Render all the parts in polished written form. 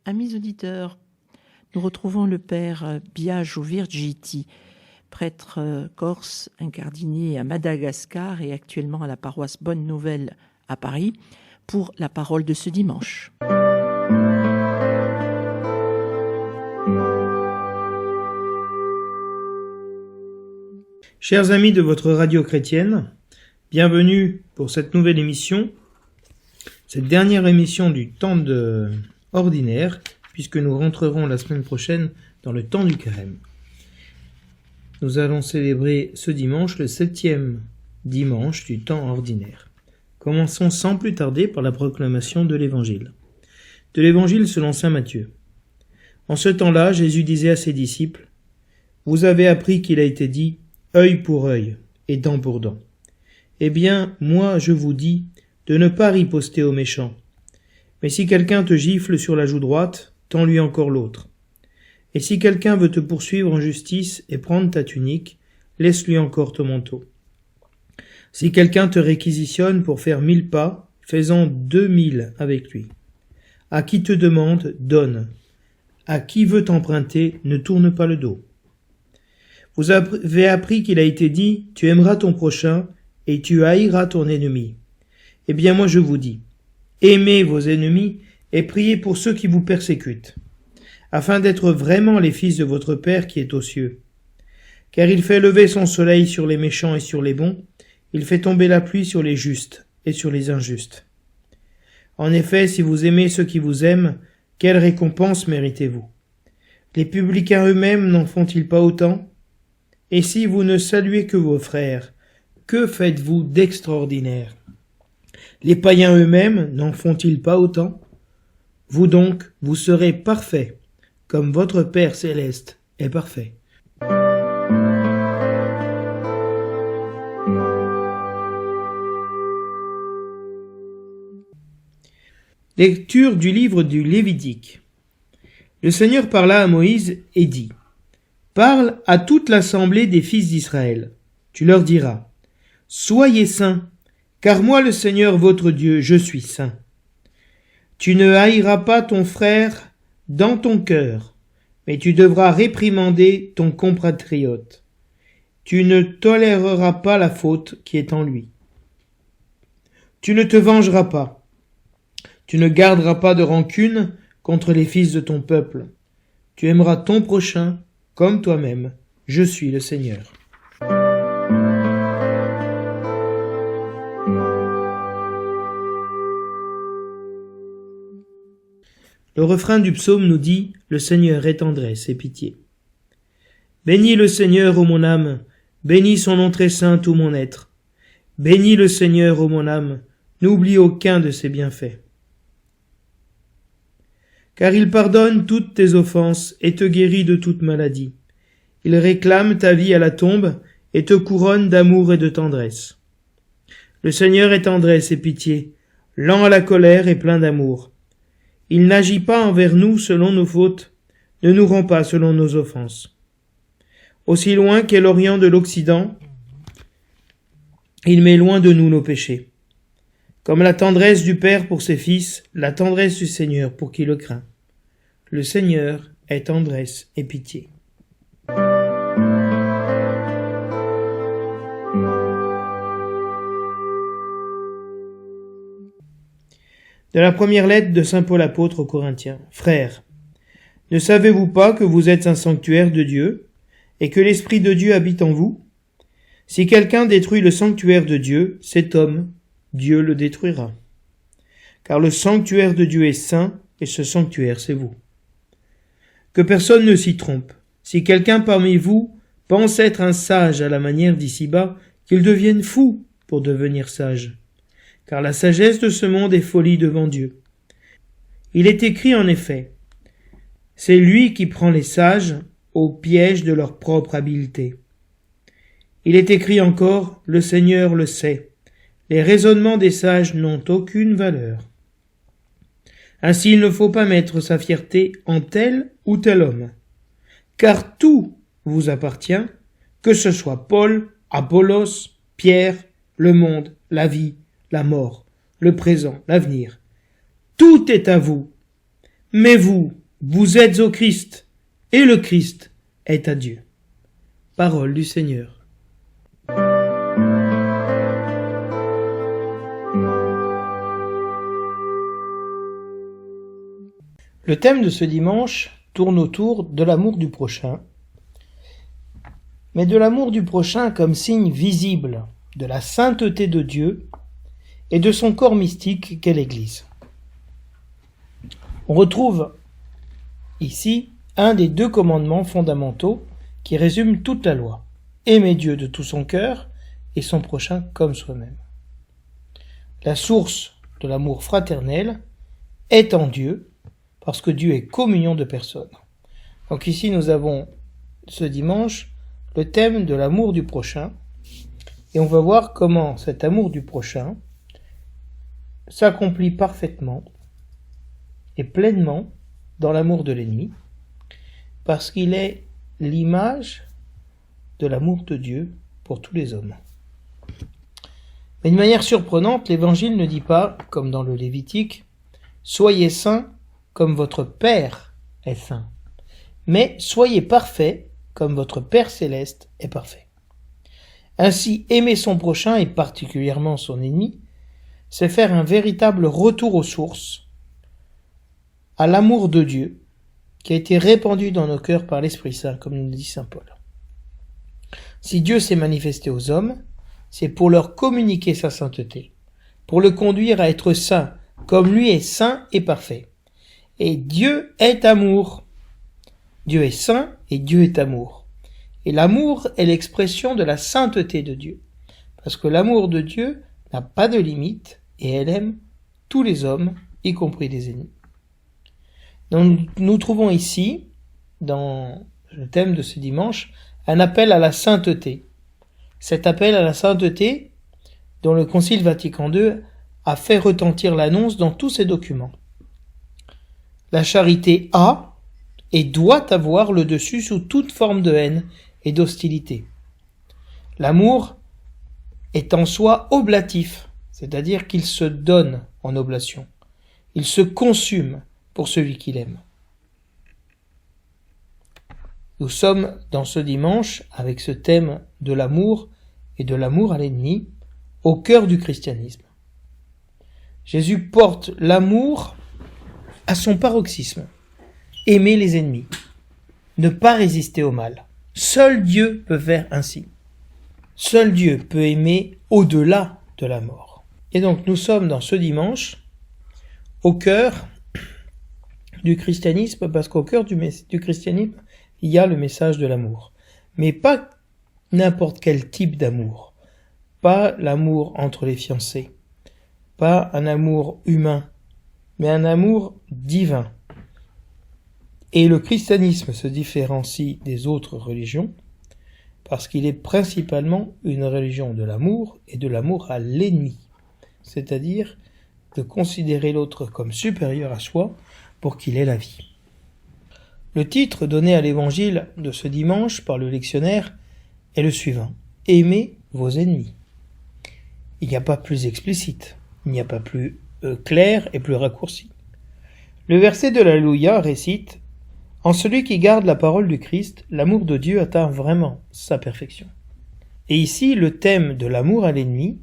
Amis auditeurs, nous retrouvons le père Biagio Virgiti, prêtre corse incardiné à Madagascar et actuellement à la paroisse Bonne Nouvelle à Paris, pour la parole de ce dimanche. Chers amis de votre radio chrétienne, bienvenue pour cette nouvelle émission, cette dernière émission du temps ordinaire, puisque nous rentrerons la semaine prochaine dans le temps du carême. Nous allons célébrer ce dimanche le 7e dimanche du temps ordinaire. Commençons sans plus tarder par la proclamation de l'Évangile. De l'Évangile selon saint Matthieu. En ce temps-là, Jésus disait à ses disciples : « Vous avez appris qu'il a été dit « œil pour œil et dent pour dent ». Eh bien, moi je vous dis de ne pas riposter aux méchants. Mais si quelqu'un te gifle sur la joue droite, tends-lui encore l'autre. Et si quelqu'un veut te poursuivre en justice et prendre ta tunique, laisse-lui encore ton manteau. Si quelqu'un te réquisitionne pour faire 1000 pas, fais-en 2000 avec lui. À qui te demande, donne. À qui veut t'emprunter, ne tourne pas le dos. Vous avez appris qu'il a été dit, tu aimeras ton prochain et tu haïras ton ennemi. Eh bien moi je vous dis, aimez vos ennemis et priez pour ceux qui vous persécutent, afin d'être vraiment les fils de votre Père qui est aux cieux. Car il fait lever son soleil sur les méchants et sur les bons, il fait tomber la pluie sur les justes et sur les injustes. En effet, si vous aimez ceux qui vous aiment, quelle récompense méritez-vous? Les publicains eux-mêmes n'en font-ils pas autant? Et si vous ne saluez que vos frères, que faites-vous d'extraordinaire? Les païens eux-mêmes n'en font-ils pas autant? Vous donc, vous serez parfaits, comme votre Père céleste est parfait. Lecture du livre du Lévitique. Le Seigneur parla à Moïse et dit : « Parle à toute l'assemblée des fils d'Israël. Tu leur diras : Soyez saints, car moi le Seigneur votre Dieu, je suis saint. Tu ne haïras pas ton frère dans ton cœur, mais tu devras réprimander ton compatriote. Tu ne toléreras pas la faute qui est en lui. Tu ne te vengeras pas. Tu ne garderas pas de rancune contre les fils de ton peuple. Tu aimeras ton prochain comme toi-même. Je suis le Seigneur. » Le refrain du psaume nous dit « Le Seigneur est tendresse et pitié ». Bénis le Seigneur, ô mon âme, bénis son nom très saint, tout mon être. Bénis le Seigneur, ô mon âme, n'oublie aucun de ses bienfaits. Car il pardonne toutes tes offenses et te guérit de toute maladie. Il réclame ta vie à la tombe et te couronne d'amour et de tendresse. Le Seigneur est tendresse et pitié, lent à la colère et plein d'amour. Il n'agit pas envers nous selon nos fautes, ne nous rend pas selon nos offenses. Aussi loin qu'est l'Orient de l'Occident, il met loin de nous nos péchés. Comme la tendresse du Père pour ses fils, la tendresse du Seigneur pour qui le craint. Le Seigneur est tendresse et pitié. De la première lettre de saint Paul apôtre aux Corinthiens. Frères, ne savez-vous pas que vous êtes un sanctuaire de Dieu et que l'Esprit de Dieu habite en vous? Si quelqu'un détruit le sanctuaire de Dieu, cet homme, Dieu le détruira. Car le sanctuaire de Dieu est saint et ce sanctuaire, c'est vous. Que personne ne s'y trompe. Si quelqu'un parmi vous pense être un sage à la manière d'ici-bas, qu'il devienne fou pour devenir sage. Car la sagesse de ce monde est folie devant Dieu. Il est écrit en effet, « C'est lui qui prend les sages au piège de leur propre habileté. » Il est écrit encore, « Le Seigneur le sait, les raisonnements des sages n'ont aucune valeur. » Ainsi il ne faut pas mettre sa fierté en tel ou tel homme, car tout vous appartient, que ce soit Paul, Apollos, Pierre, le monde, la vie, la mort, le présent, l'avenir. Tout est à vous. Mais vous, vous êtes au Christ, et le Christ est à Dieu. Parole du Seigneur. Le thème de ce dimanche tourne autour de l'amour du prochain, mais de l'amour du prochain comme signe visible de la sainteté de Dieu et de son corps mystique qu'est l'Église. On retrouve ici un des deux commandements fondamentaux qui résument toute la loi. Aimer Dieu de tout son cœur et son prochain comme soi-même. La source de l'amour fraternel est en Dieu, parce que Dieu est communion de personnes. Donc ici nous avons ce dimanche le thème de l'amour du prochain, et on va voir comment cet amour du prochain s'accomplit parfaitement et pleinement dans l'amour de l'ennemi, parce qu'il est l'image de l'amour de Dieu pour tous les hommes. Mais de manière surprenante, l'Évangile ne dit pas, comme dans le Lévitique, « Soyez saints comme votre Père est saint », mais « Soyez parfaits comme votre Père céleste est parfait ». Ainsi, aimer son prochain et particulièrement son ennemi, c'est faire un véritable retour aux sources, à l'amour de Dieu, qui a été répandu dans nos cœurs par l'Esprit Saint, comme nous dit saint Paul. Si Dieu s'est manifesté aux hommes, c'est pour leur communiquer sa sainteté, pour le conduire à être saint, comme lui est saint et parfait. Et Dieu est amour. Dieu est saint et Dieu est amour. Et l'amour est l'expression de la sainteté de Dieu, parce que l'amour de Dieu n'a pas de limite et elle aime tous les hommes, y compris les ennemis. Donc, nous trouvons ici, dans le thème de ce dimanche, un appel à la sainteté. Cet appel à la sainteté, dont le Concile Vatican II a fait retentir l'annonce dans tous ses documents. La charité a et doit avoir le dessus sous toute forme de haine et d'hostilité. L'amour est en soi oblatif, c'est-à-dire qu'il se donne en oblation. Il se consume pour celui qu'il aime. Nous sommes dans ce dimanche, avec ce thème de l'amour et de l'amour à l'ennemi, au cœur du christianisme. Jésus porte l'amour à son paroxysme. Aimer les ennemis. Ne pas résister au mal. Seul Dieu peut faire ainsi. Seul Dieu peut aimer au-delà de la mort. Et donc nous sommes dans ce dimanche au cœur du christianisme, parce qu'au cœur du christianisme, il y a le message de l'amour. Mais pas n'importe quel type d'amour. Pas l'amour entre les fiancés. Pas un amour humain, mais un amour divin. Et le christianisme se différencie des autres religions parce qu'il est principalement une religion de l'amour et de l'amour à l'ennemi. C'est-à-dire de considérer l'autre comme supérieur à soi pour qu'il ait la vie. Le titre donné à l'évangile de ce dimanche par le lectionnaire est le suivant. Aimez vos ennemis. Il n'y a pas plus explicite, il n'y a pas plus clair et plus raccourci. Le verset de l'Alléluia récite « En celui qui garde la parole du Christ, l'amour de Dieu atteint vraiment sa perfection. » Et ici, le thème de l'amour à l'ennemi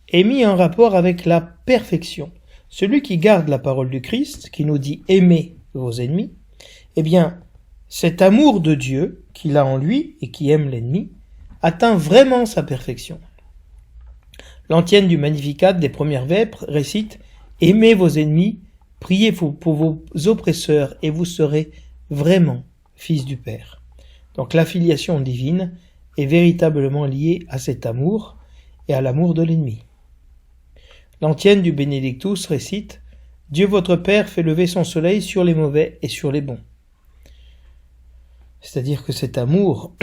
est mis en rapport avec la perfection. Celui qui garde la parole du Christ, qui nous dit « Aimez vos ennemis », eh bien, cet amour de Dieu qu'il a en lui et qui aime l'ennemi atteint vraiment sa perfection. L'antienne du Magnificat des premières vêpres récite « Aimez vos ennemis, priez pour vos oppresseurs et vous serez vraiment fils du Père. » Donc la filiation divine est véritablement liée à cet amour et à l'amour de l'ennemi. L'antienne du Benedictus récite « Dieu votre Père fait lever son soleil sur les mauvais et sur les bons. » C'est-à-dire que cet amour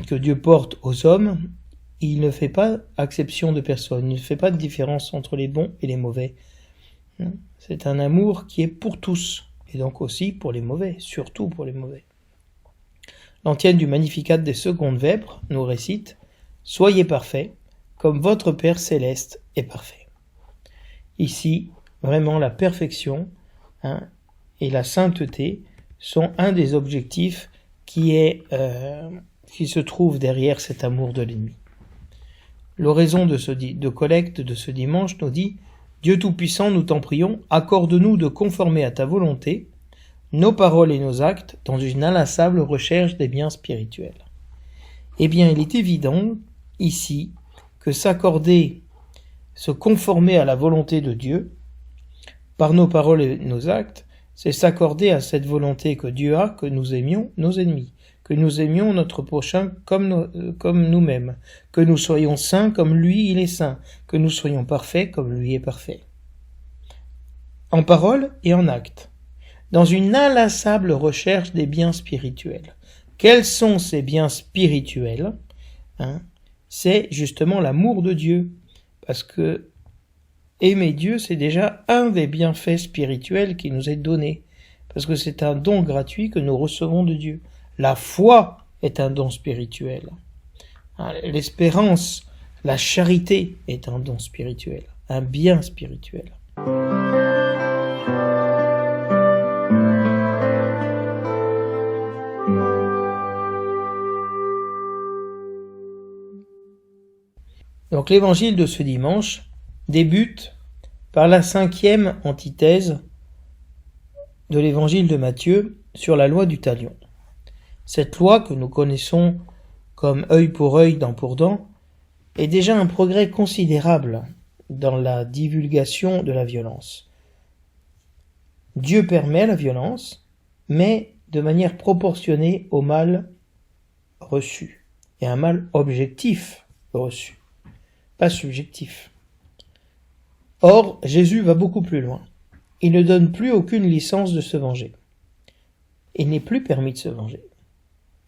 que Dieu porte aux hommes, il ne fait pas exception de personne, il ne fait pas de différence entre les bons et les mauvais. C'est un amour qui est pour tous, et donc aussi pour les mauvais, surtout pour les mauvais. L'antienne du Magnificat des secondes vêpres nous récite « Soyez parfaits, comme votre Père céleste est parfait. » Ici, vraiment la perfection et la sainteté sont un des objectifs qui se trouve derrière cet amour de l'ennemi. L'oraison de collecte de ce dimanche nous dit « Dieu Tout-Puissant, nous t'en prions, accorde-nous de conformer à ta volonté nos paroles et nos actes dans une inlassable recherche des biens spirituels. » Eh bien, il est évident ici que s'accorder, se conformer à la volonté de Dieu, par nos paroles et nos actes, c'est s'accorder à cette volonté que Dieu a, que nous aimions nos ennemis, que nous aimions notre prochain comme nous-mêmes, que nous soyons saints comme lui il est saint, que nous soyons parfaits comme lui est parfait. En parole et en acte, dans une inlassable recherche des biens spirituels. Quels sont ces biens spirituels ? C'est justement l'amour de Dieu, parce que aimer Dieu, c'est déjà un des bienfaits spirituels qui nous est donné, parce que c'est un don gratuit que nous recevons de Dieu. La foi est un don spirituel. L'espérance, la charité est un don spirituel, un bien spirituel. Donc l'évangile de ce dimanche débute par la 5e antithèse de l'évangile de Matthieu sur la loi du talion. Cette loi que nous connaissons comme œil pour œil, dent pour dent, est déjà un progrès considérable dans la divulgation de la violence. Dieu permet la violence, mais de manière proportionnée au mal reçu, et un mal objectif reçu, pas subjectif. Or, Jésus va beaucoup plus loin. Il ne donne plus aucune licence de se venger. Il n'est plus permis de se venger.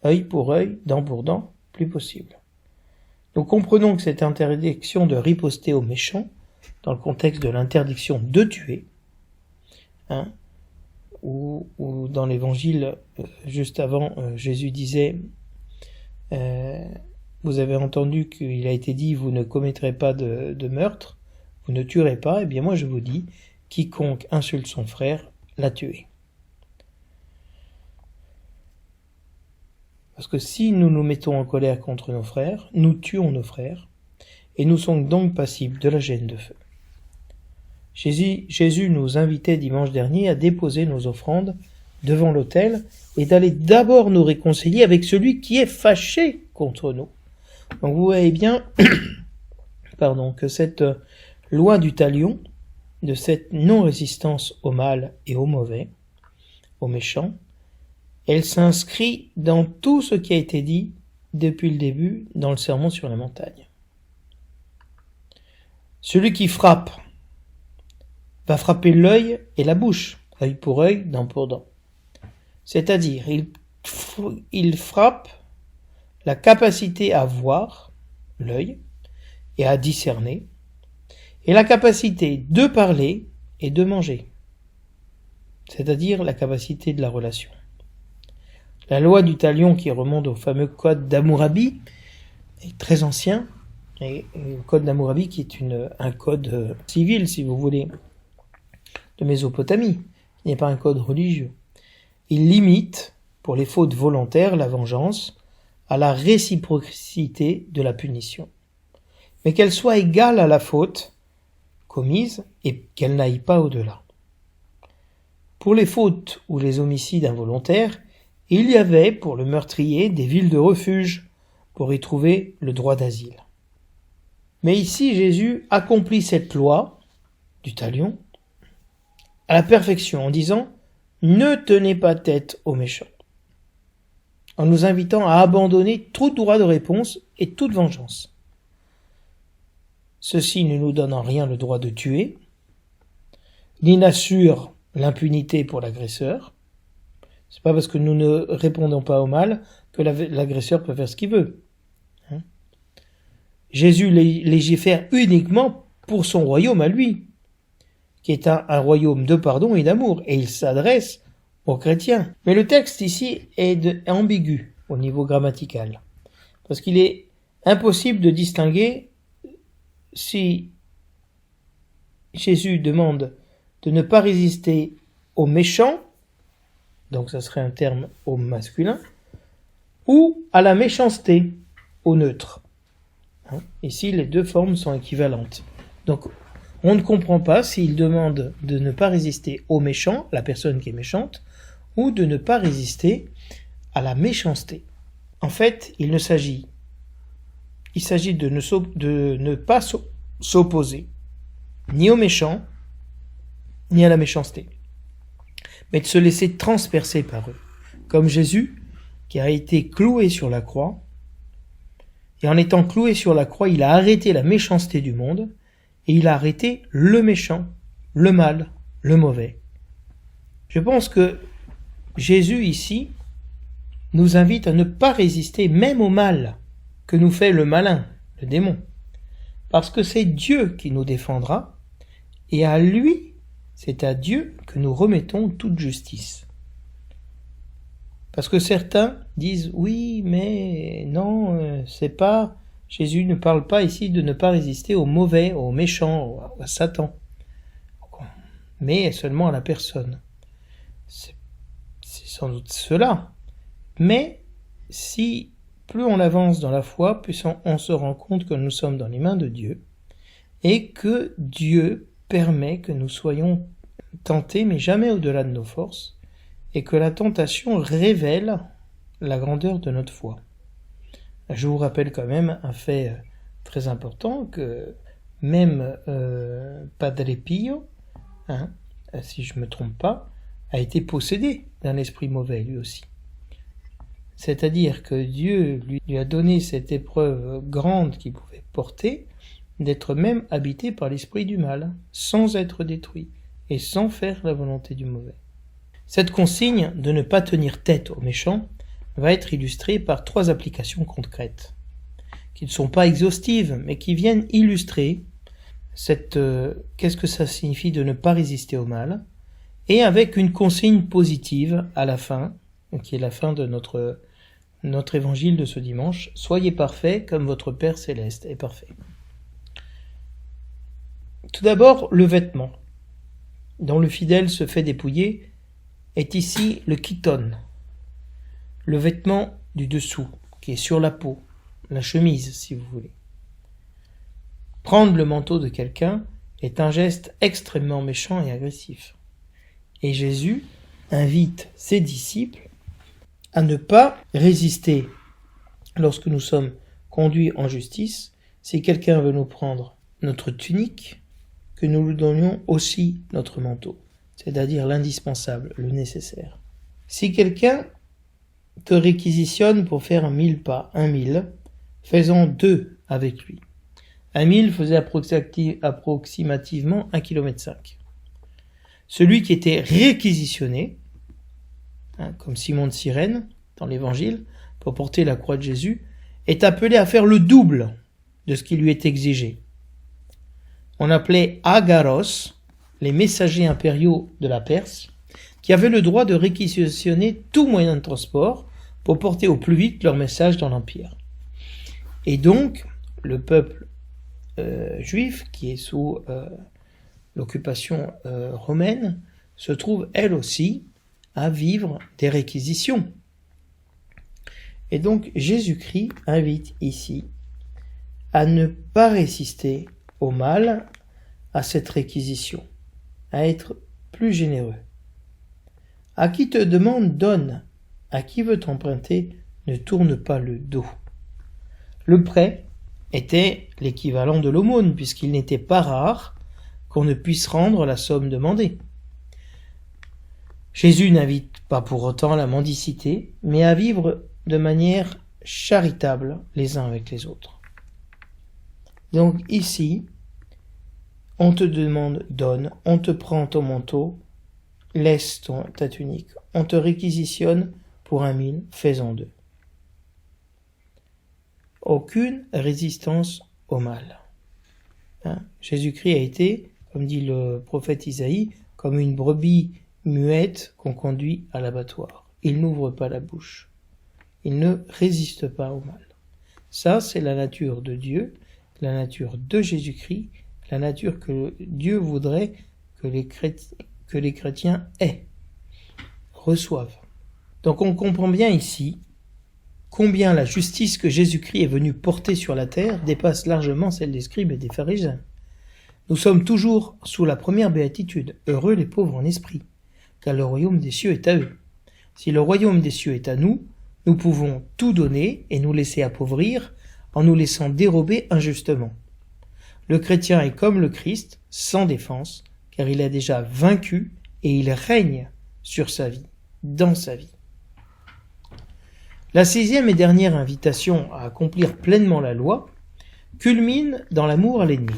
Œil pour œil, dent pour dent, plus possible. Nous comprenons que cette interdiction de riposter aux méchants, dans le contexte de l'interdiction de tuer, ou dans l'évangile, juste avant, Jésus disait vous avez entendu qu'il a été dit vous ne commettrez pas de meurtre, vous ne tuerez pas, eh bien moi je vous dis, quiconque insulte son frère l'a tué. Parce que si nous nous mettons en colère contre nos frères, nous tuons nos frères, et nous sommes donc passibles de la gêne de feu. Jésus nous invitait dimanche dernier à déposer nos offrandes devant l'autel et d'aller d'abord nous réconcilier avec celui qui est fâché contre nous. Donc vous voyez bien que cette loi du talion, de cette non-résistance au mal et au mauvais, aux méchants, elle s'inscrit dans tout ce qui a été dit depuis le début dans le sermon sur la montagne. Celui qui frappe va frapper l'œil et la bouche, œil pour œil, dent pour dent. C'est-à-dire, il frappe la capacité à voir, l'œil, et à discerner, et la capacité de parler et de manger, c'est-à-dire la capacité de la relation. La loi du talion, qui remonte au fameux code d'Hammurabi, est très ancien, et le code d'Hammurabi qui est un code civil, si vous voulez, de Mésopotamie, il n'est pas un code religieux. Il limite, pour les fautes volontaires, la vengeance à la réciprocité de la punition, mais qu'elle soit égale à la faute commise et qu'elle n'aille pas au-delà. Pour les fautes ou les homicides involontaires, il y avait pour le meurtrier des villes de refuge pour y trouver le droit d'asile. Mais ici, Jésus accomplit cette loi du talion à la perfection en disant « Ne tenez pas tête aux méchants », en nous invitant à abandonner tout droit de réponse et toute vengeance. Ceci ne nous donne en rien le droit de tuer, ni n'assure l'impunité pour l'agresseur. C'est pas parce que nous ne répondons pas au mal que l'agresseur peut faire ce qu'il veut. Jésus légifère uniquement pour son royaume à lui, qui est un royaume de pardon et d'amour, et il s'adresse aux chrétiens. Mais le texte ici est ambigu au niveau grammatical, parce qu'il est impossible de distinguer si Jésus demande de ne pas résister aux méchants donc ça serait un terme au masculin, ou à la méchanceté, au neutre. Ici, les deux formes sont équivalentes. Donc, on ne comprend pas s'il demande de ne pas résister au méchant, la personne qui est méchante, ou de ne pas résister à la méchanceté. En fait, il s'agit de ne pas s'opposer ni au méchant, ni à la méchanceté, mais de se laisser transpercer par eux. Comme Jésus, qui a été cloué sur la croix, et en étant cloué sur la croix, il a arrêté la méchanceté du monde, et il a arrêté le méchant, le mal, le mauvais. Je pense que Jésus ici nous invite à ne pas résister même au mal que nous fait le malin, le démon, parce que c'est Dieu qui nous défendra, et à lui, c'est à Dieu que nous remettons toute justice. Parce que certains disent oui, mais non, c'est pas. Jésus ne parle pas ici de ne pas résister au mauvais, au méchant, à Satan, mais seulement à la personne. C'est sans doute cela. Mais si plus on avance dans la foi, plus on se rend compte que nous sommes dans les mains de Dieu et que Dieu permet que nous soyons tentés, mais jamais au-delà de nos forces, et que la tentation révèle la grandeur de notre foi. Je vous rappelle quand même un fait très important, que même Padre Pio, si je ne me trompe pas, a été possédé d'un esprit mauvais lui aussi. C'est-à-dire que Dieu lui a donné cette épreuve grande qu'il pouvait porter, d'être même habité par l'esprit du mal, sans être détruit, et sans faire la volonté du mauvais. Cette consigne de ne pas tenir tête aux méchants va être illustrée par 3 applications concrètes, qui ne sont pas exhaustives, mais qui viennent illustrer qu'est-ce que ça signifie de ne pas résister au mal, et avec une consigne positive à la fin, qui est la fin de notre évangile de ce dimanche: « Soyez parfaits comme votre Père céleste est parfait ». Tout d'abord, le vêtement dont le fidèle se fait dépouiller est ici le chiton, le vêtement du dessous, qui est sur la peau, la chemise si vous voulez. Prendre le manteau de quelqu'un est un geste extrêmement méchant et agressif. Et Jésus invite ses disciples à ne pas résister lorsque nous sommes conduits en justice. Si quelqu'un veut nous prendre notre tunique, que nous lui donnions aussi notre manteau, c'est-à-dire l'indispensable, le nécessaire. Si quelqu'un te réquisitionne pour faire 1000 pas, 1000, faisons 2 avec lui. 1000 faisait approximativement 1,5 km. Celui qui était réquisitionné, comme Simon de Cyrène dans l'Évangile, pour porter la croix de Jésus, est appelé à faire le double de ce qui lui est exigé. On appelait agaros les messagers impériaux de la Perse, qui avaient le droit de réquisitionner tout moyen de transport pour porter au plus vite leur message dans l'Empire. Et donc, le peuple juif, qui est sous l'occupation romaine, se trouve elle aussi à vivre des réquisitions. Et donc, Jésus-Christ invite ici à ne pas résister au mal, à cette réquisition, à être plus généreux. À qui te demande, donne. À qui veut t'emprunter, ne tourne pas le dos. Le prêt était l'équivalent de l'aumône, puisqu'il n'était pas rare qu'on ne puisse rendre la somme demandée. Jésus n'invite pas pour autant à la mendicité, mais à vivre de manière charitable les uns avec les autres. Donc ici, on te demande, donne, on te prend ton manteau, laisse ta tunique, on te réquisitionne pour 1000, fais-en 2. Aucune résistance au mal. Jésus-Christ a été, comme dit le prophète Isaïe, comme une brebis muette qu'on conduit à l'abattoir. Il n'ouvre pas la bouche. Il ne résiste pas au mal. Ça, c'est la nature de Dieu, la nature de Jésus-Christ, la nature que Dieu voudrait que les chrétiens aient, reçoivent. Donc on comprend bien ici combien la justice que Jésus-Christ est venu porter sur la terre dépasse largement celle des scribes et des pharisiens. Nous sommes toujours sous la première béatitude. Heureux les pauvres en esprit, car le royaume des cieux est à eux. Si le royaume des cieux est à nous, nous pouvons tout donner et nous laisser appauvrir en nous laissant dérober injustement. Le chrétien est comme le Christ, sans défense, car il a déjà vaincu et il règne sur sa vie, dans sa vie. La 6e et dernière invitation à accomplir pleinement la loi culmine dans l'amour à l'ennemi.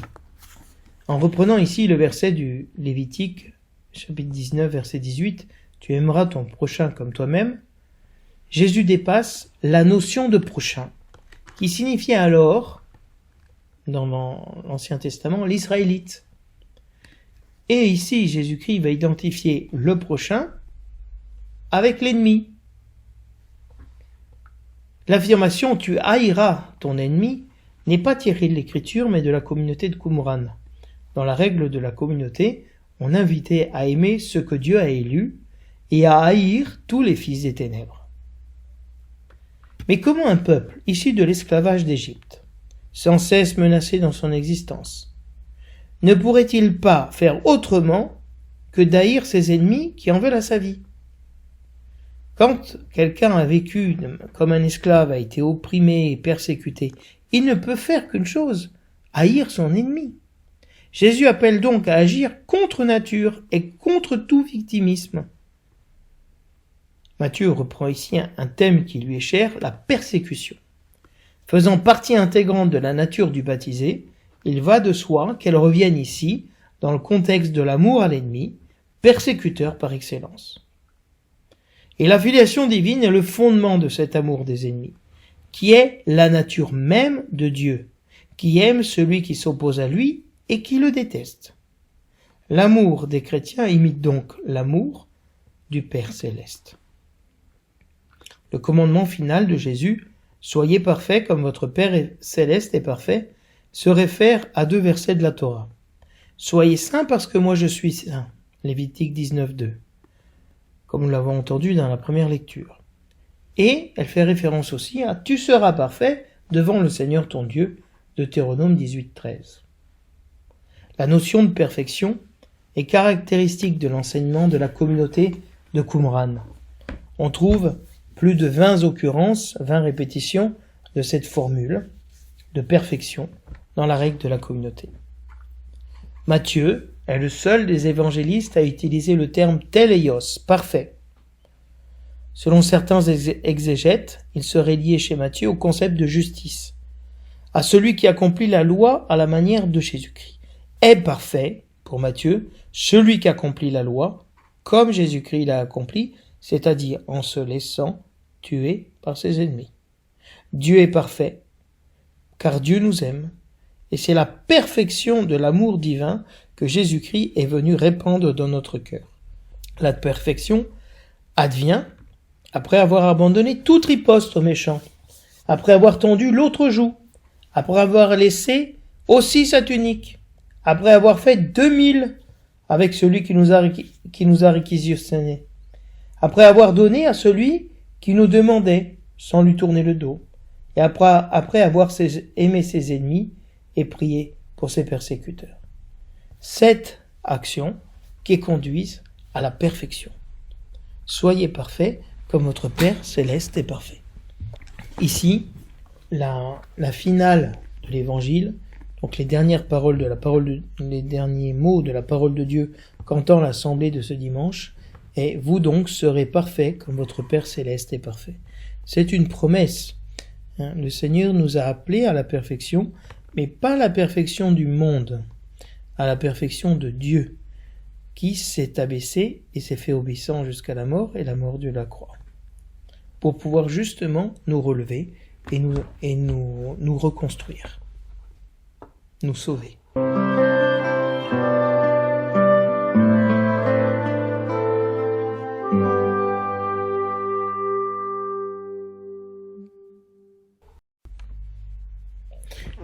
En reprenant ici le verset du Lévitique, chapitre 19, verset 18, « Tu aimeras ton prochain comme toi-même », Jésus dépasse la notion de prochain, qui signifiait alors, dans l'Ancien Testament, l'Israélite. Et ici, Jésus-Christ va identifier le prochain avec l'ennemi. L'affirmation « tu haïras ton ennemi » n'est pas tirée de l'Écriture, mais de la communauté de Qumran. Dans la règle de la communauté, on invitait à aimer ceux que Dieu a élus et à haïr tous les fils des ténèbres. Mais comment un peuple issu de l'esclavage d'Égypte, sans cesse menacé dans son existence, ne pourrait-il pas faire autrement que d'haïr ses ennemis qui en veulent à sa vie ? Quand quelqu'un a vécu comme un esclave, a été opprimé et persécuté, il ne peut faire qu'une chose, haïr son ennemi. Jésus appelle donc à agir contre nature et contre tout victimisme. Matthieu reprend ici un thème qui lui est cher, la persécution. Faisant partie intégrante de la nature du baptisé, il va de soi qu'elle revienne ici, dans le contexte de l'amour à l'ennemi, persécuteur par excellence. Et la filiation divine est le fondement de cet amour des ennemis, qui est la nature même de Dieu, qui aime celui qui s'oppose à lui et qui le déteste. L'amour des chrétiens imite donc l'amour du Père céleste. Le commandement final de Jésus, « Soyez parfaits comme votre Père céleste est parfait », se réfère à 2 versets de la Torah. « Soyez saints parce que moi je suis saint » Lévitique 19.2, comme nous l'avons entendu dans la première lecture. Et elle fait référence aussi à « Tu seras parfait devant le Seigneur ton Dieu » Deutéronome 18.13. La notion de perfection est caractéristique de l'enseignement de la communauté de Qumran. On trouve plus de 20 occurrences, 20 répétitions de cette formule de perfection dans la règle de la communauté. Matthieu est le seul des évangélistes à utiliser le terme teleios, parfait. Selon certains exégètes, il serait lié chez Matthieu au concept de justice, à celui qui accomplit la loi à la manière de Jésus-Christ. Est parfait, pour Matthieu, celui qui accomplit la loi, comme Jésus-Christ l'a accompli, c'est-à-dire en se laissant tuer par ses ennemis. Dieu est parfait, car Dieu nous aime, et c'est la perfection de l'amour divin que Jésus-Christ est venu répandre dans notre cœur. La perfection advient après avoir abandonné toute riposte aux méchants, après avoir tendu l'autre joue, après avoir laissé aussi sa tunique, après avoir fait 2000 avec celui qui nous a réquisitionnés, après avoir donné à celui qui nous demandait sans lui tourner le dos, et après avoir aimé ses ennemis et prié pour ses persécuteurs. 7 actions qui conduisent à la perfection. Soyez parfaits comme votre Père céleste est parfait. Ici, la finale de l'évangile, donc les dernières les derniers mots de la parole de Dieu qu'entend l'assemblée de ce dimanche, est « Vous donc serez parfaits comme votre Père céleste est parfait ». C'est une promesse. Le Seigneur nous a appelés à la perfection, mais pas la perfection du monde, à la perfection de Dieu, qui s'est abaissé et s'est fait obéissant jusqu'à la mort et la mort de la croix, pour pouvoir justement nous relever et nous reconstruire, nous sauver.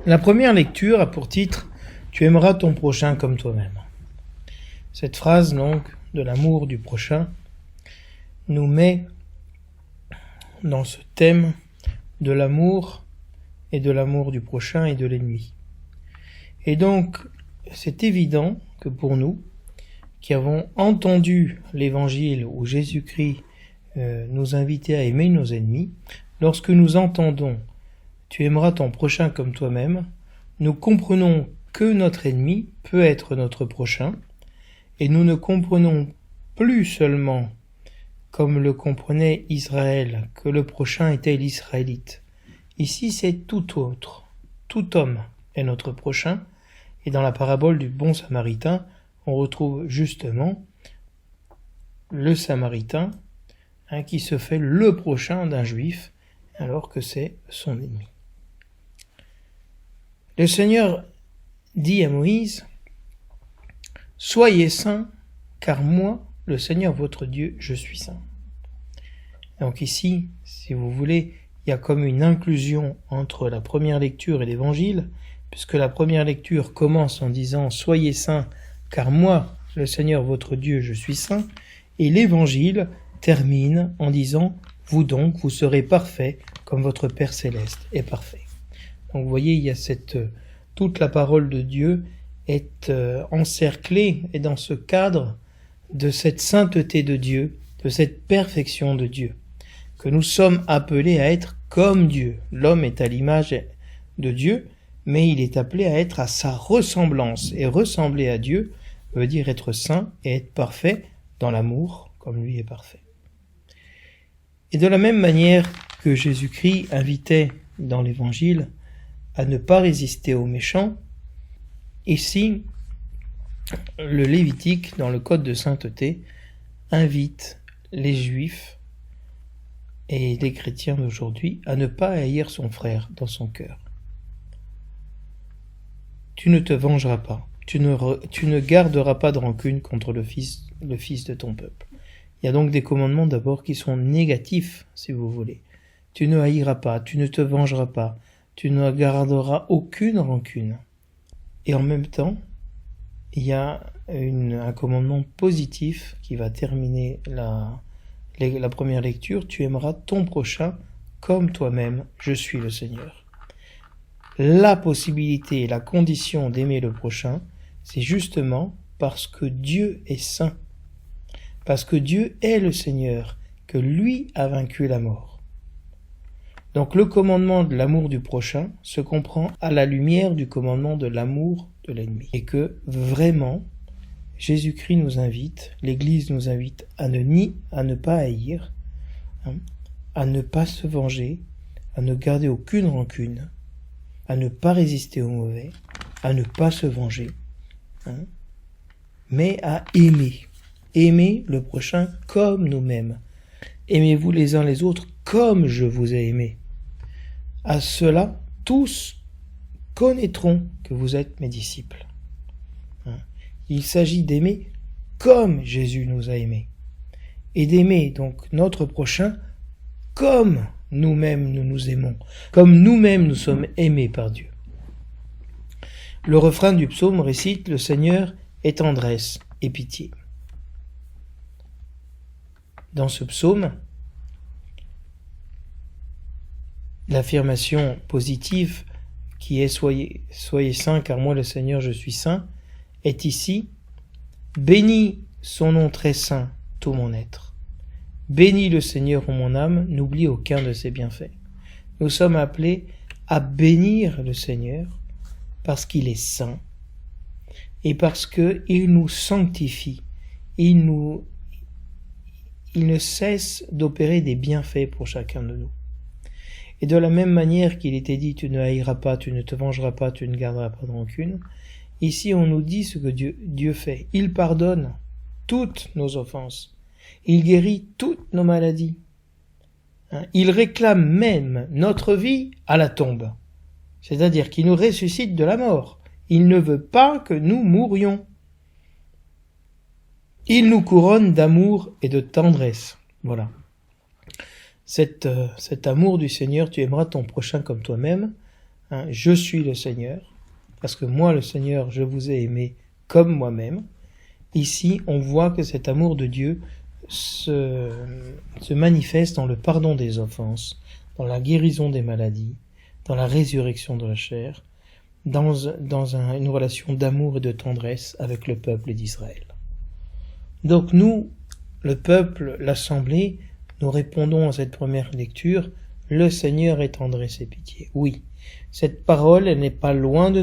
La première lecture a pour titre « Tu aimeras ton prochain comme toi-même ». Cette phrase, donc, de l'amour du prochain, nous met dans ce thème de l'amour et de l'amour du prochain et de l'ennemi. Et donc, c'est évident que pour nous, qui avons entendu l'évangile où Jésus-Christ nous invitait à aimer nos ennemis, lorsque nous entendons « Tu aimeras ton prochain comme toi-même », nous comprenons que notre ennemi peut être notre prochain, et nous ne comprenons plus seulement, comme le comprenait Israël, que le prochain était l'Israélite. Ici, c'est tout autre. Tout homme est notre prochain, et dans la parabole du bon Samaritain, on retrouve justement le Samaritain qui se fait le prochain d'un Juif, alors que c'est son ennemi. Le Seigneur dit à Moïse, « Soyez saints, car moi, le Seigneur votre Dieu, je suis saint. » Donc ici, si vous voulez, il y a comme une inclusion entre la première lecture et l'évangile, puisque la première lecture commence en disant « Soyez saints, car moi, le Seigneur votre Dieu, je suis saint », et l'évangile termine en disant « Vous donc, vous serez parfaits, comme votre Père céleste est parfait. » Donc vous voyez, il y a toute la parole de Dieu est encerclée et dans ce cadre de cette sainteté de Dieu, de cette perfection de Dieu, que nous sommes appelés à être comme Dieu. L'homme est à l'image de Dieu, mais il est appelé à être à sa ressemblance. Et ressembler à Dieu veut dire être saint et être parfait dans l'amour, comme lui est parfait. Et de la même manière que Jésus-Christ invitait dans l'Évangile à ne pas résister aux méchants, ici, le Lévitique, dans le Code de sainteté, invite les Juifs et les chrétiens d'aujourd'hui à ne pas haïr son frère dans son cœur. Tu ne te vengeras pas, tu ne garderas pas de rancune contre le fils de ton peuple. Il y a donc des commandements d'abord qui sont négatifs, si vous voulez. Tu ne haïras pas, tu ne te vengeras pas, tu ne garderas aucune rancune. Et en même temps, il y a un commandement positif qui va terminer la première lecture. Tu aimeras ton prochain comme toi-même, je suis le Seigneur. La possibilité et la condition d'aimer le prochain, c'est justement parce que Dieu est saint, parce que Dieu est le Seigneur, que lui a vaincu la mort. Donc le commandement de l'amour du prochain se comprend à la lumière du commandement de l'amour de l'ennemi. Et que vraiment, Jésus-Christ nous invite, l'Église nous invite à ne pas haïr, à ne pas se venger, à ne garder aucune rancune, à ne pas résister au mauvais, à ne pas se venger, mais à aimer. Aimer le prochain comme nous-mêmes. Aimez-vous les uns les autres comme je vous ai aimé. À cela, tous connaîtront que vous êtes mes disciples. Il s'agit d'aimer comme Jésus nous a aimés. Et d'aimer donc notre prochain comme nous-mêmes nous nous aimons, comme nous-mêmes nous sommes aimés par Dieu. Le refrain du psaume récite « Le Seigneur est tendresse et pitié ». Dans ce psaume, l'affirmation positive qui est « Soyez saints car moi le Seigneur je suis saint » est ici « Bénis son nom très saint tout mon être. Bénis le Seigneur ô mon âme, n'oublie aucun de ses bienfaits. » Nous sommes appelés à bénir le Seigneur parce qu'il est saint et parce qu'il nous sanctifie. Il ne cesse d'opérer des bienfaits pour chacun de nous. Et de la même manière qu'il était dit « Tu ne haïras pas, tu ne te vengeras pas, tu ne garderas pas de rancune », ici on nous dit ce que Dieu fait. Il pardonne toutes nos offenses. Il guérit toutes nos maladies. Il réclame même notre vie à la tombe. C'est-à-dire qu'il nous ressuscite de la mort. Il ne veut pas que nous mourions. Il nous couronne d'amour et de tendresse. Voilà. Cet amour du Seigneur, tu aimeras ton prochain comme toi-même. Je suis le Seigneur, parce que moi, le Seigneur, je vous ai aimé comme moi-même. Ici, on voit que cet amour de Dieu se manifeste dans le pardon des offenses, dans la guérison des maladies, dans la résurrection de la chair, dans une relation d'amour et de tendresse avec le peuple d'Israël. Donc nous, le peuple, l'assemblée, nous répondons à cette première lecture, le Seigneur est tendresse et pitié. Oui, cette parole, elle n'est pas loin de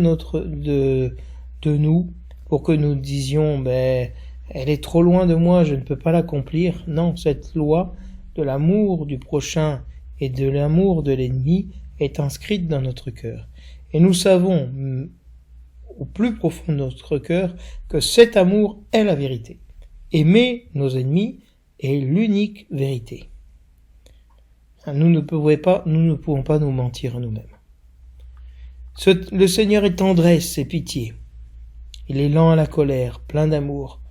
nous pour que nous disions, elle est trop loin de moi, je ne peux pas l'accomplir. Non, cette loi de l'amour du prochain et de l'amour de l'ennemi est inscrite dans notre cœur. Et nous savons, au plus profond de notre cœur, que cet amour est la vérité. Aimer nos ennemis est l'unique vérité. Nous ne pouvons pas nous mentir à nous-mêmes. Le Seigneur est tendresse et pitié. Il est lent à la colère, plein d'amour.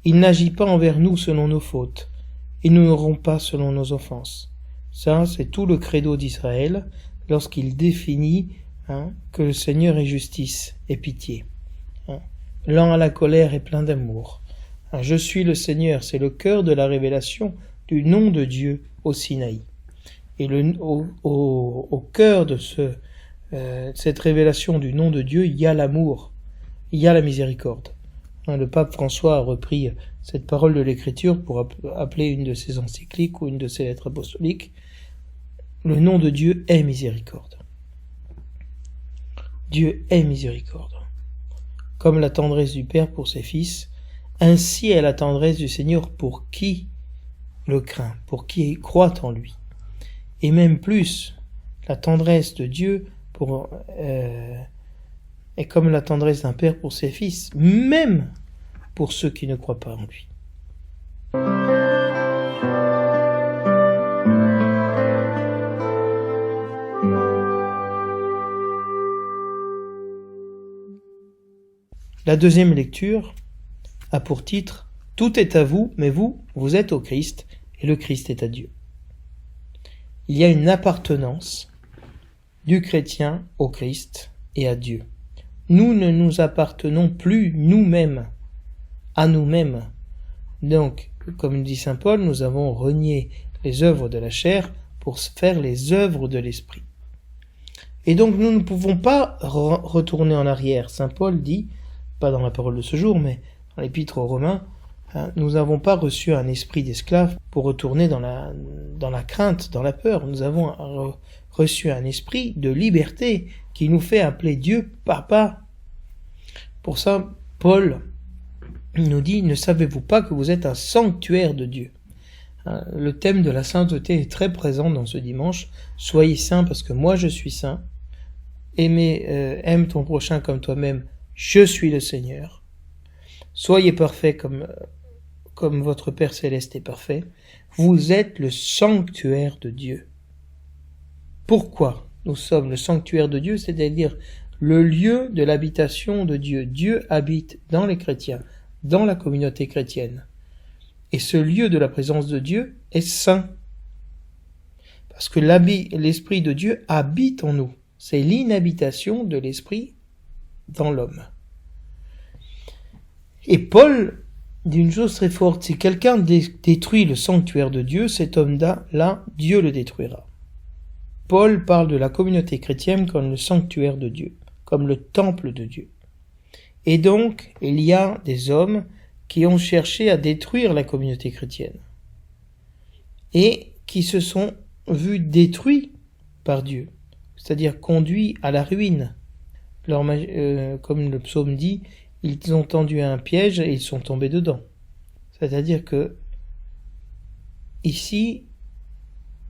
Il n'agit pas envers nous selon nos fautes, et nous n'aurons pas selon nos offenses. Ça, c'est tout le credo d'Israël lorsqu'il définit que le Seigneur est justice et pitié. Lent à la colère et plein d'amour. Je suis le Seigneur, c'est le cœur de la révélation du nom de Dieu au Sinaï. Et au cœur de cette révélation du nom de Dieu, il y a l'amour, il y a la miséricorde. Le pape François a repris cette parole de l'Écriture pour appeler une de ses encycliques ou une de ses lettres apostoliques. Le nom de Dieu est miséricorde. Dieu est miséricorde. Comme la tendresse du Père pour ses fils, ainsi est la tendresse du Seigneur pour qui le craint, pour qui croit en lui. Et même plus, la tendresse de Dieu est comme la tendresse d'un père pour ses fils, même pour ceux qui ne croient pas en lui. La deuxième lecture a pour titre « Tout est à vous, mais vous êtes au Christ, et le Christ est à Dieu ». Il y a une appartenance du chrétien au Christ et à Dieu. Nous ne nous appartenons plus nous-mêmes à nous-mêmes. Donc, comme dit saint Paul, nous avons renié les œuvres de la chair pour faire les œuvres de l'esprit. Et donc nous ne pouvons pas retourner en arrière. Saint Paul dit, pas dans la parole de ce jour, mais dans l'épître aux Romains, nous n'avons pas reçu un esprit d'esclave pour retourner dans la crainte, dans la peur. Nous avons reçu un esprit de liberté qui nous fait appeler Dieu Papa. Pour ça, Paul nous dit, ne savez-vous pas que vous êtes un sanctuaire de Dieu? Le thème de la sainteté est très présent dans ce dimanche. Soyez saints parce que moi je suis saint. Aime ton prochain comme toi-même. Je suis le Seigneur. Soyez parfaits comme votre Père Céleste est parfait. Vous êtes le sanctuaire de Dieu. Pourquoi nous sommes le sanctuaire de Dieu? C'est-à-dire le lieu de l'habitation de Dieu. Dieu habite dans les chrétiens, dans la communauté chrétienne. Et ce lieu de la présence de Dieu est saint. Parce que l'Esprit de Dieu habite en nous. C'est l'inhabitation de l'Esprit dans l'homme. Et Paul dit une chose très forte, si quelqu'un détruit le sanctuaire de Dieu, cet homme-là, Dieu le détruira. Paul parle de la communauté chrétienne comme le sanctuaire de Dieu, comme le temple de Dieu. Et donc, il y a des hommes qui ont cherché à détruire la communauté chrétienne et qui se sont vus détruits par Dieu, c'est-à-dire conduits à la ruine. Comme le psaume dit, ils ont tendu un piège et ils sont tombés dedans. C'est-à-dire que ici,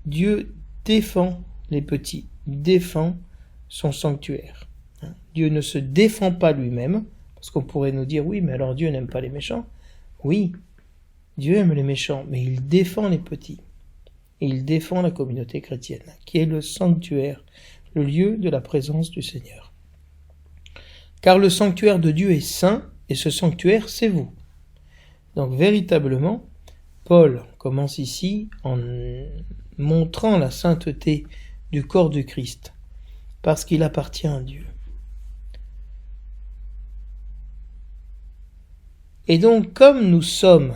Dieu défend les petits, défend son sanctuaire. Dieu ne se défend pas lui-même, parce qu'on pourrait nous dire, oui, mais alors Dieu n'aime pas les méchants. Oui, Dieu aime les méchants, mais il défend les petits. Et il défend la communauté chrétienne, qui est le sanctuaire, le lieu de la présence du Seigneur. Car le sanctuaire de Dieu est saint, et ce sanctuaire, c'est vous. Donc véritablement, Paul commence ici en montrant la sainteté du corps du Christ, parce qu'il appartient à Dieu. Et donc, comme nous sommes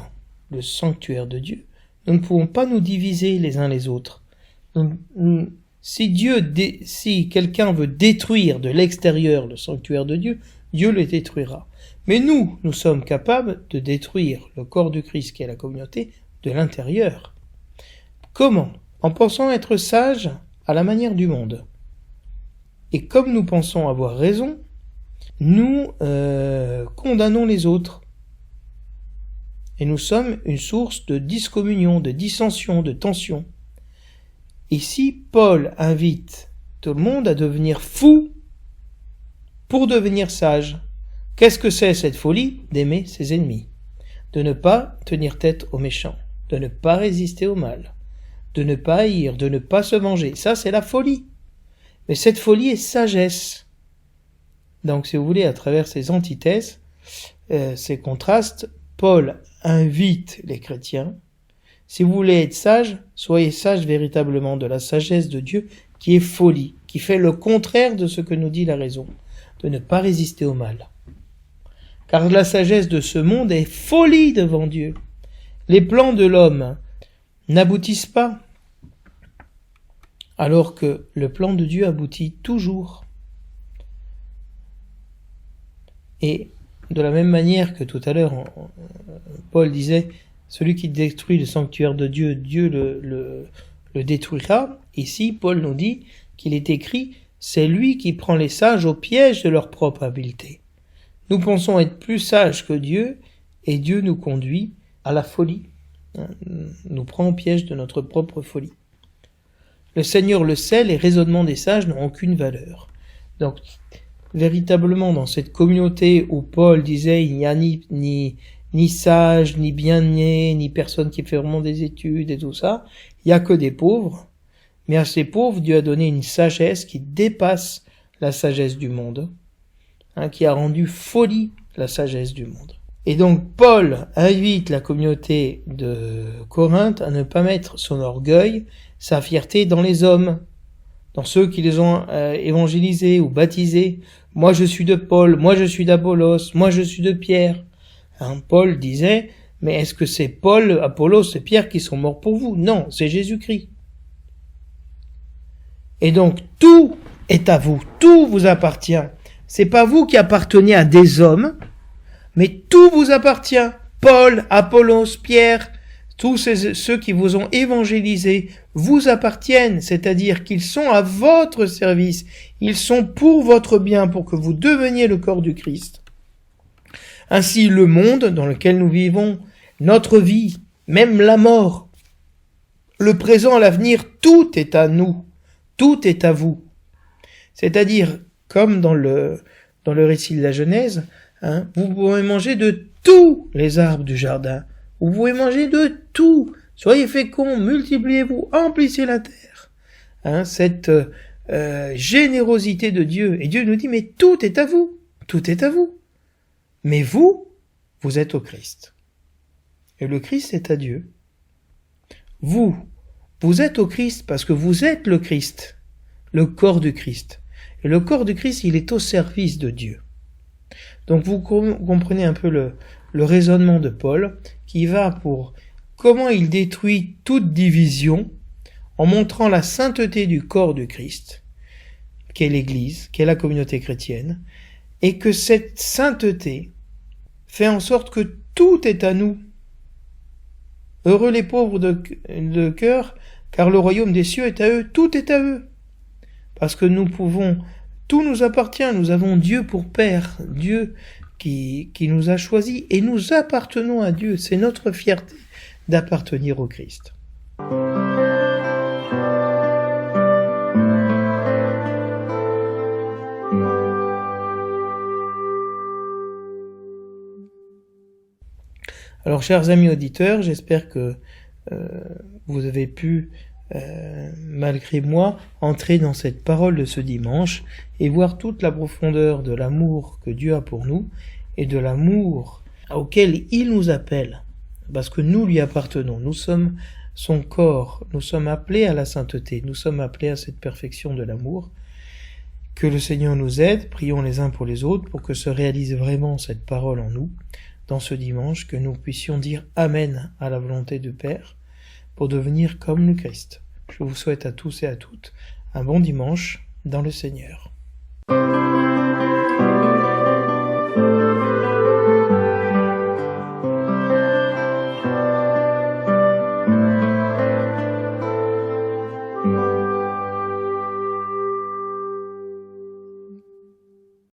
le sanctuaire de Dieu, nous ne pouvons pas nous diviser les uns les autres. Si quelqu'un veut détruire de l'extérieur le sanctuaire de Dieu, Dieu le détruira. Mais nous sommes capables de détruire le corps du Christ qui est la communauté de l'intérieur. Comment? En pensant être sages à la manière du monde. Et comme nous pensons avoir raison, nous condamnons les autres. Et nous sommes une source de discommunion, de dissension, de tension. Ici, Paul invite tout le monde à devenir fou pour devenir sage. Qu'est-ce que c'est cette folie? D'aimer ses ennemis, de ne pas tenir tête aux méchants, de ne pas résister au mal, de ne pas haïr, de ne pas se venger. Ça, c'est la folie. Mais cette folie est sagesse. Donc, si vous voulez, à travers ces antithèses, ces contrastes, Paul invite les chrétiens. Si vous voulez être sage, soyez sage véritablement de la sagesse de Dieu qui est folie, qui fait le contraire de ce que nous dit la raison, de ne pas résister au mal. Car la sagesse de ce monde est folie devant Dieu. Les plans de l'homme n'aboutissent pas, alors que le plan de Dieu aboutit toujours. Et de la même manière que tout à l'heure, Paul disait, celui qui détruit le sanctuaire de Dieu, Dieu le détruira. Ici, Paul nous dit qu'il est écrit, c'est lui qui prend les sages au piège de leur propre habileté. Nous pensons être plus sages que Dieu, et Dieu nous conduit à la folie, nous prend au piège de notre propre folie. Le Seigneur le sait, les raisonnements des sages n'ont aucune valeur. Donc, véritablement, dans cette communauté où Paul disait, il n'y a ni sage, ni bien-né, ni personne qui fait vraiment des études et tout ça, il n'y a que des pauvres. Mais à ces pauvres, Dieu a donné une sagesse qui dépasse la sagesse du monde, qui a rendu folie la sagesse du monde. Et donc Paul invite la communauté de Corinthe à ne pas mettre son orgueil, sa fierté dans les hommes, dans ceux qui les ont évangélisés ou baptisés. Moi je suis de Paul, moi je suis d'Apollos, moi je suis de Pierre. Paul disait, mais est-ce que c'est Paul, Apollos et Pierre qui sont morts pour vous? Non, c'est Jésus-Christ. Et donc tout est à vous, tout vous appartient. C'est pas vous qui appartenez à des hommes, mais tout vous appartient. Paul, Apollos, Pierre, tous ceux qui vous ont évangélisés vous appartiennent, c'est-à-dire qu'ils sont à votre service, ils sont pour votre bien, pour que vous deveniez le corps du Christ. Ainsi, le monde dans lequel nous vivons, notre vie, même la mort, le présent, l'avenir, tout est à nous, tout est à vous. C'est-à-dire, comme dans le récit de la Genèse, vous pouvez manger de tous les arbres du jardin. Vous pouvez manger de tout. Soyez féconds, multipliez-vous, emplissez la terre. Cette générosité de Dieu. Et Dieu nous dit, mais tout est à vous. Tout est à vous. Mais vous êtes au Christ. Et le Christ est à Dieu. Vous êtes au Christ parce que vous êtes le Christ, le corps du Christ. Et le corps du Christ, il est au service de Dieu. Donc vous comprenez un peu le raisonnement de Paul, qui va pour comment il détruit toute division en montrant la sainteté du corps du Christ, qu'est l'Église, qu'est la communauté chrétienne, et que cette sainteté fait en sorte que tout est à nous. Heureux les pauvres de cœur, car le royaume des cieux est à eux, tout est à eux. Parce que tout nous appartient, nous avons Dieu pour Père, Dieu qui nous a choisis, et nous appartenons à Dieu, c'est notre fierté d'appartenir au Christ. Alors, chers amis auditeurs, j'espère que vous avez pu, malgré moi, entrer dans cette parole de ce dimanche et voir toute la profondeur de l'amour que Dieu a pour nous et de l'amour auquel il nous appelle, parce que nous lui appartenons, nous sommes son corps, nous sommes appelés à la sainteté, nous sommes appelés à cette perfection de l'amour. Que le Seigneur nous aide, prions les uns pour les autres pour que se réalise vraiment cette parole en nous, dans ce dimanche, que nous puissions dire Amen à la volonté du Père pour devenir comme le Christ. Je vous souhaite à tous et à toutes un bon dimanche dans le Seigneur.